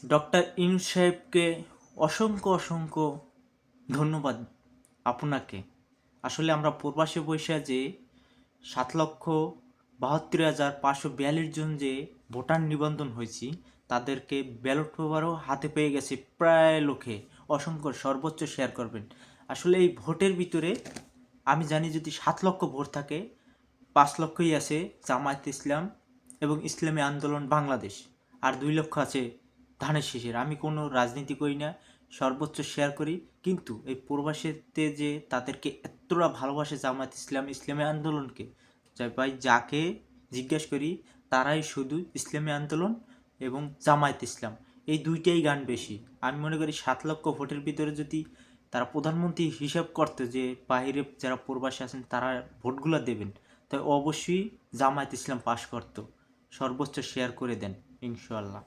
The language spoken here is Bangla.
ডক্টর ইউনূস সাহেবকে অসংখ্য অসংখ্য ধন্যবাদ আপনাকে। আসলে আমরা প্রবাসে বসে যে ৭,৭২,৫৪২ জন যে ভোটার নিবন্ধন হয়েছি তাদেরকে ব্যালট পেপারও হাতে পেয়ে গেছে প্রায় লোকে। অসংখ্য সর্বোচ্চ শেয়ার করবেন। আসলে এই ভোটের ভিতরে আমি জানি যদি ৭ লক্ষ ভোট থাকে ৫ লক্ষই আছে জামায়াত ইসলাম এবং ইসলামী আন্দোলন বাংলাদেশ, আর ২ লক্ষ আছে ধানের শীষের। আমি কোনো রাজনীতি করি না, সর্বোচ্চ শেয়ার করি, কিন্তু এই প্রবাসীতে যে তাদেরকে এতটা ভালোবাসে জামায়াত ইসলাম ইসলামী আন্দোলনকে, যা ভাই যাকে জিজ্ঞেস করি তারাই শুধু ইসলামী আন্দোলন এবং জামায়াত ইসলাম এই দুইটাই গান বেশি। আমি মনে করি ৭ লক্ষ ভোটের ভিতরে যদি তারা প্রধানমন্ত্রী হিসাব করতে যে বাইরে যারা প্রবাসী আছেন তারা ভোটগুলো দেবেন, তাই অবশ্যই জামায়াত ইসলাম পাশ করতো। সর্বোচ্চ শেয়ার করে দেন ইনশাআল্লাহ।